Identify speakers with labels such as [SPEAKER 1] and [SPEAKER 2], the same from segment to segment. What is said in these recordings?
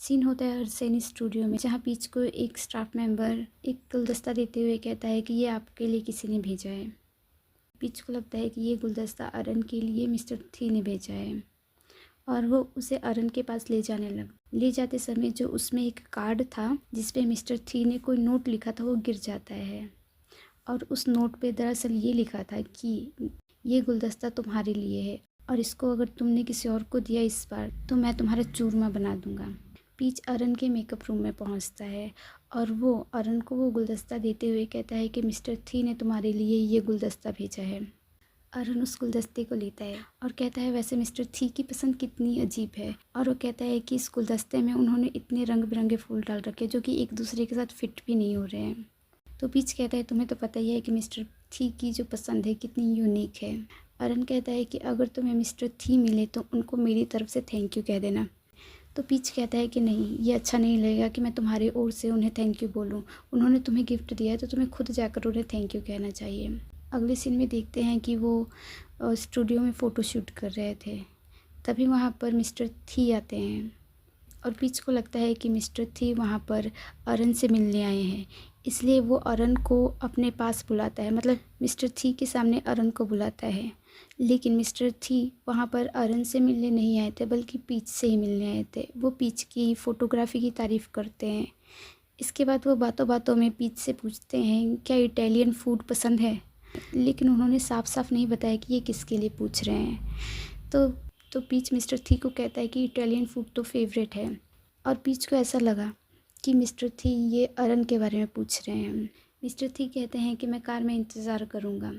[SPEAKER 1] Scene होता है अरसेनी studio में, जहाँ पीच को एक स्टाफ मेंबर एक गुलदस्ता देते हुए कहता है कि ये आपके लिए किसी ने भेजा है। पीच को लगता है कि ये गुलदस्ता अरन के लिए मिस्टर थी ने भेजा है और वो उसे अरन के पास ले जाने लगा। ले जाते समय जो उसमें एक कार्ड था जिसपे मिस्टर थी ने कोई नोट लिखा था वो गिर जाता है और उस नोट पे दरअसल ये लिखा था कि ये गुलदस्ता तुम्हारे लिए है और इसको अगर तुमने किसी और को दिया इस बार तो मैं तुम्हारा चूरमा बना दूंगा। पीच अरन के मेकअप रूम में पहुंचता है और वो अरन को वो गुलदस्ता देते हुए कहता है कि मिस्टर थी ने तुम्हारे लिए ये गुलदस्ता भेजा है। अरन उस गुलदस्ते को लेता है और कहता है वैसे मिस्टर थी की पसंद कितनी अजीब है, और वो कहता है कि इस गुलदस्ते में उन्होंने इतने रंग बिरंगे फूल डाल रखे जो कि एक दूसरे के साथ फिट भी नहीं हो रहे हैं। तो पीच कहता है तुम्हें तो पता ही है कि मिस्टर थी की जो पसंद है कितनी यूनिक है। अरन कहता है कि अगर तुम्हें मिस्टर थी मिले तो उनको मेरी तरफ से थैंक यू कह देना। तो पीच कहता है कि नहीं, ये अच्छा नहीं लगेगा कि मैं तुम्हारी ओर से उन्हें थैंक यू बोलूँ। उन्होंने तुम्हें गिफ्ट दिया है तो तुम्हें खुद जाकर उन्हें थैंक यू कहना चाहिए। अगले सीन में देखते हैं कि वो स्टूडियो में फ़ोटो शूट कर रहे थे, तभी वहाँ पर मिस्टर थी आते हैं और पीच को लगता है कि मिस्टर थी वहाँ पर अरन से मिलने आए हैं, इसलिए वो अरन को अपने पास बुलाता है, मतलब मिस्टर थी के सामने अरन को बुलाता है। लेकिन मिस्टर थी वहाँ पर अरन से मिलने नहीं आए थे बल्कि पीच से ही मिलने आए थे। वो पीच की फ़ोटोग्राफी की तारीफ़ करते हैं। इसके बाद वो बातों बातों में पीच से पूछते हैं क्या इटालियन फूड पसंद है, लेकिन उन्होंने साफ साफ नहीं बताया कि ये किसके लिए पूछ रहे हैं। तो पीच मिस्टर थी को कहता है कि इटालियन फूड तो फेवरेट है, और पीच को ऐसा लगा कि मिस्टर थी ये अरन के बारे में पूछ रहे हैं। मिस्टर थी कहते हैं कि मैं कार में इंतज़ार करूँगा।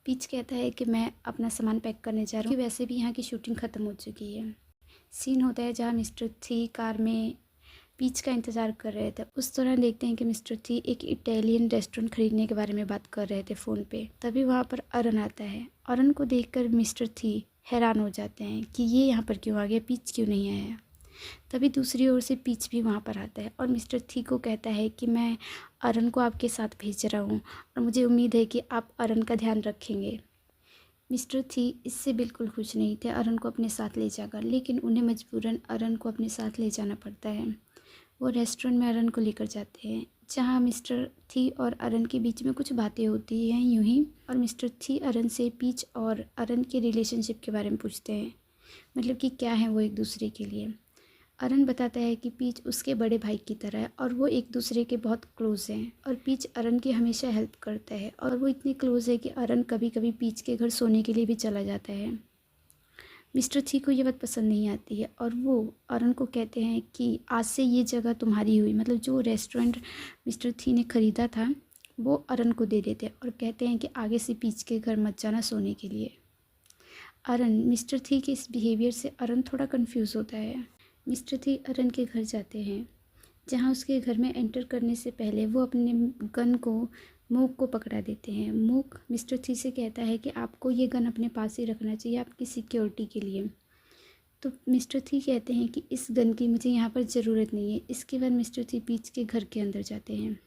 [SPEAKER 1] पीच कहता है कि मैं अपना सामान पैक करने जा रहा हूँ कि वैसे भी यहाँ की शूटिंग ख़त्म हो चुकी है। सीन होता है जहाँ मिस्टर थी कार में पीच का इंतज़ार कर रहे थे। उस दौरान देखते हैं कि मिस्टर थी एक इटालियन रेस्टोरेंट खरीदने के बारे में बात कर रहे थे फ़ोन पे। तभी वहाँ पर अरन आता है। अरन को देखकर मिस्टर थी हैरान हो जाते हैं कि ये यहाँ पर क्यों आ गया, पीच क्यों नहीं आया। तभी दूसरी ओर से पीच भी वहाँ पर आता है और मिस्टर थी को कहता है कि मैं अरन को आपके साथ भेज रहा हूँ और मुझे उम्मीद है कि आप अरन का ध्यान रखेंगे। मिस्टर थी इससे बिल्कुल खुश नहीं थे अरन को अपने साथ ले जाकर, लेकिन उन्हें मजबूरन अरन को अपने साथ ले जाना पड़ता है। वो रेस्टोरेंट में अरन को लेकर जाते हैं जहाँ मिस्टर थी और अरन के बीच में कुछ बातें होती हैं यूं ही, और मिस्टर थी अरन से पीच और अरन के रिलेशनशिप के बारे में पूछते हैं, मतलब कि क्या है वो एक दूसरे के लिए। अरन बताता है कि पीच उसके बड़े भाई की तरह है और वो एक दूसरे के बहुत क्लोज़ हैं, और पीच अरन की हमेशा हेल्प करता है और वो इतने क्लोज़ है कि अरन कभी कभी पीच के घर सोने के लिए भी चला जाता है। मिस्टर थी को ये बात पसंद नहीं आती है और वो अरन को कहते हैं कि आज से ये जगह तुम्हारी हुई, मतलब जो रेस्टोरेंट मिस्टर थी ने ख़रीदा था वो अरन को दे देते हैं और कहते हैं कि आगे से पीच के घर मत जाना सोने के लिए। अरन मिस्टर थी के इस बिहेवियर से अरन थोड़ा कंफ्यूज होता है। मिस्टर थी अरन के घर जाते हैं जहाँ उसके घर में एंटर करने से पहले वो अपने गन को मूक को पकड़ा देते हैं। मूक मिस्टर थी से कहता है कि आपको ये गन अपने पास ही रखना चाहिए आपकी सिक्योरिटी के लिए। तो मिस्टर थी कहते हैं कि इस गन की मुझे यहाँ पर ज़रूरत नहीं है। इसके बाद मिस्टर थी पीच के घर के अंदर जाते हैं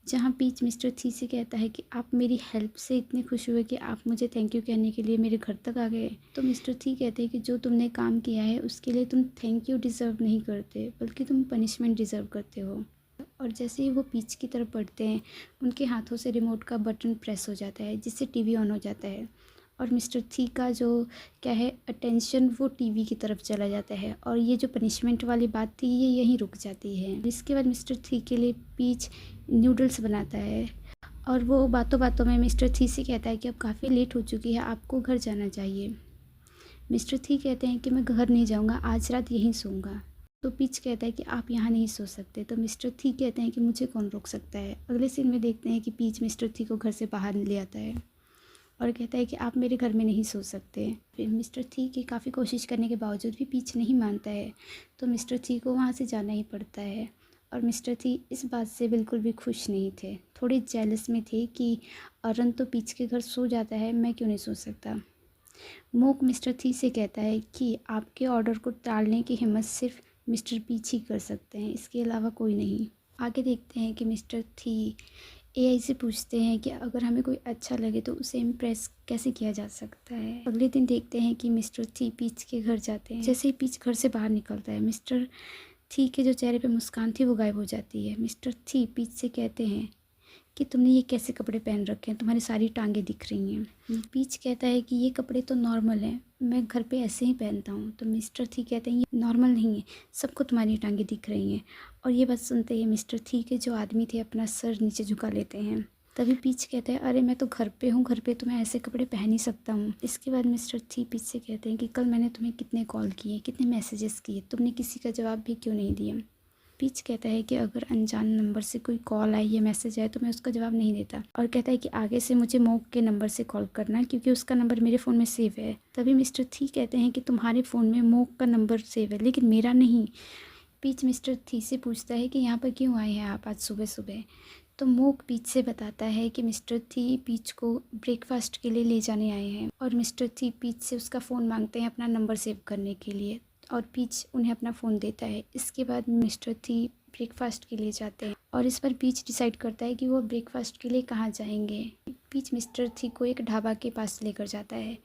[SPEAKER 1] जहाँ पीच मिस्टर थी से कहता है कि आप मेरी हेल्प से इतने खुश हुए कि आप मुझे थैंक यू कहने के लिए मेरे घर तक आ गए। तो मिस्टर थी कहते हैं कि जो तुमने काम किया है उसके लिए तुम थैंक यू डिज़र्व नहीं करते बल्कि तुम पनिशमेंट डिज़र्व करते हो। और जैसे ही वो पीच की तरफ बढ़ते हैं उनके हाथों से रिमोट का बटन प्रेस हो जाता है जिससे टीवी ऑन हो जाता है और मिस्टर थी का जो क्या है अटेंशन वो टीवी की तरफ चला जाता है और ये जो पनिशमेंट वाली बात थी ये यहीं रुक जाती है। इसके बाद मिस्टर थी के लिए पीच नूडल्स बनाता है और वो बातों बातों में मिस्टर थी से कहता है कि अब काफ़ी लेट हो चुकी है, आपको घर जाना चाहिए। मिस्टर थी कहते हैं कि मैं घर नहीं जाऊंगा, आज रात यहीं सोऊंगा। तो पीच कहता है कि आप यहाँ नहीं सो सकते। तो मिस्टर थी कहते हैं कि मुझे कौन रोक सकता है। अगले सीन में देखते हैं कि पीच मिस्टर थी को घर से बाहर ले आता है और कहता है कि आप मेरे घर में नहीं सो सकते। फिर मिस्टर थी की काफ़ी कोशिश करने के बावजूद भी पीच नहीं मानता है तो मिस्टर थी को वहाँ से जाना ही पड़ता है। और मिस्टर थी इस बात से बिल्कुल भी खुश नहीं थे, थोड़े जेलस में थे कि अरन तो पीच के घर सो जाता है, मैं क्यों नहीं सो सकता। मोक मिस्टर थी से कहता है कि आपके ऑर्डर को टालने की हिम्मत सिर्फ मिस्टर पीच ही कर सकते हैं, इसके अलावा कोई नहीं। आगे देखते हैं कि मिस्टर थी एआई से पूछते हैं कि अगर हमें कोई अच्छा लगे तो उसे इम्प्रेस कैसे किया जा सकता है। अगले दिन देखते हैं कि मिस्टर थी पीच के घर जाते हैं। जैसे ही पीच घर से बाहर निकलता है मिस्टर थी के जो चेहरे पे मुस्कान थी वो गायब हो जाती है। मिस्टर थी पीच से कहते हैं कि तुमने ये कैसे कपड़े पहन रखे हैं, तुम्हारी सारी टांगें दिख रही हैं। पीच कहता है कि ये कपड़े तो नॉर्मल हैं, मैं घर पे ऐसे ही पहनता हूँ। तो मिस्टर थी कहते हैं ये नॉर्मल नहीं है, सबको तुम्हारी टांगें दिख रही हैं। और ये बात सुनते ही मिस्टर थी के जो आदमी थे अपना सर नीचे झुका लेते हैं। तभी पीच कहते हैं अरे मैं तो घर पे हूँ, घर पे तो मैं ऐसे कपड़े पहन ही सकता हूँ। इसके बाद मिस्टर थी पीच से कहते हैं कि कल मैंने तुम्हें कितने कॉल किए, कितने मैसेजेस किए, तुमने किसी का जवाब भी क्यों नहीं दिया। पीच कहता है कि अगर अनजान नंबर से कोई कॉल आई या मैसेज आए तो मैं उसका जवाब नहीं देता, और कहता है कि आगे से मुझे मोक के नंबर से कॉल करना क्योंकि उसका नंबर मेरे फ़ोन में सेव है। तभी मिस्टर थी कहते हैं कि तुम्हारे फ़ोन में मोक का नंबर सेव है लेकिन मेरा नहीं। पीच मिस्टर थी से पूछता है कि यहाँ पर क्यों आए हैं आप आज सुबह सुबह। तो मोक पीच से बताता है कि मिस्टर थी पीच को ब्रेकफास्ट के लिए ले जाने आए हैं, और मिस्टर थी पीच से उसका फ़ोन मांगते हैं अपना नंबर सेव करने के लिए, और पीच उन्हें अपना फ़ोन देता है। इसके बाद मिस्टर थी ब्रेकफास्ट के लिए जाते हैं, और इस पर पीच डिसाइड करता है कि वो ब्रेकफास्ट के लिए कहाँ जाएंगे। पीच मिस्टर थी को एक ढाबा के पास लेकर जाता है,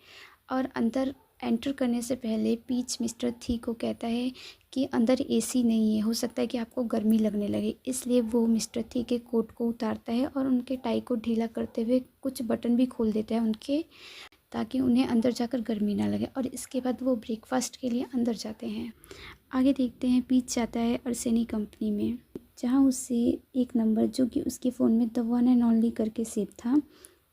[SPEAKER 1] और अंदर एंटर करने से पहले पीच मिस्टर थी को कहता है कि अंदर एसी नहीं है, हो सकता है कि आपको गर्मी लगने लगे। इसलिए वो मिस्टर थी के कोट को उतारता है और उनके टाई को ढीला करते हुए कुछ बटन भी खोल देता है उनके, ताकि उन्हें अंदर जाकर गर्मी ना लगे। और इसके बाद वो ब्रेकफास्ट के लिए अंदर जाते हैं। आगे देखते हैं पीच जाता है अर्सेनी कंपनी में, जहाँ उससे एक नंबर जो कि उसके फ़ोन में द वन एंड ओनली करके सेव था,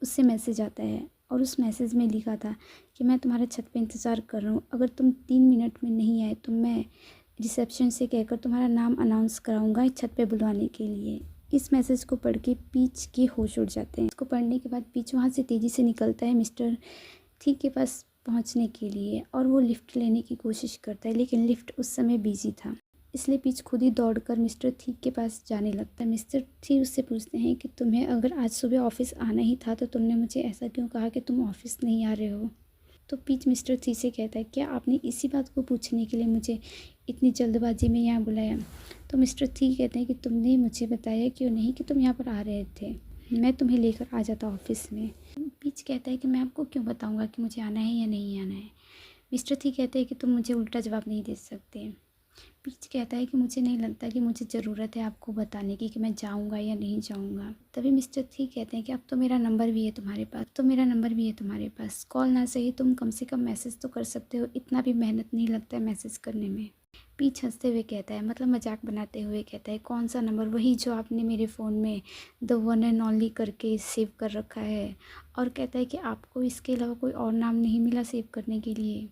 [SPEAKER 1] उससे मैसेज आता है। और उस मैसेज में लिखा था कि मैं तुम्हारा छत पे इंतज़ार कर रहा हूँ, अगर तुम 3 मिनट में नहीं आए तो मैं रिसेप्शन से कहकर तुम्हारा नाम अनाउंस कराऊंगा छत पे बुलवाने के लिए। इस मैसेज को पढ़ के पीच के होश उड़ जाते हैं। इसको पढ़ने के बाद पीच वहाँ से तेज़ी से निकलता है मिस्टर थी के पास पहुँचने के लिए, और वो लिफ्ट लेने की कोशिश करता है लेकिन लिफ्ट उस समय बिजी था। इसलिए पीच खुद ही दौड़कर मिस्टर थी के पास जाने लगता है। मिस्टर थी उससे पूछते हैं कि तुम्हें अगर आज सुबह ऑफिस आना ही था तो तुमने मुझे ऐसा क्यों कहा कि तुम ऑफिस नहीं आ रहे हो। तो पीच मिस्टर थी से कहता है क्या आपने इसी बात को पूछने के लिए मुझे इतनी जल्दबाजी में यहाँ बुलाया। तो मिस्टर थी कहते हैं कि तुमने मुझे बताया क्यों नहीं कि तुम यहाँ पर आ रहे थे, मैं तुम्हें लेकर आ जाता ऑफिस में। पीच कहता है कि मैं आपको क्यों बताऊँगा कि मुझे आना है या नहीं आना है। मिस्टर थी कहते हैं कि तुम मुझे उल्टा जवाब नहीं दे सकते। पीच कहता है कि मुझे नहीं लगता कि मुझे ज़रूरत है आपको बताने की कि मैं जाऊंगा या नहीं जाऊंगा। तभी मिस्टर थी कहते हैं कि अब तो मेरा नंबर भी है तुम्हारे पास, कॉल ना सही तुम कम से कम मैसेज तो कर सकते हो, इतना भी मेहनत नहीं लगता है मैसेज करने में। पीच हंसते हुए कहता है, मतलब मजाक बनाते हुए कहता है, कौन सा नंबर, वही जो आपने मेरे फ़ोन में द वन एंड ओनली करके सेव कर रखा है। और कहता है कि आपको इसके अलावा कोई और नाम नहीं मिला सेव करने के लिए।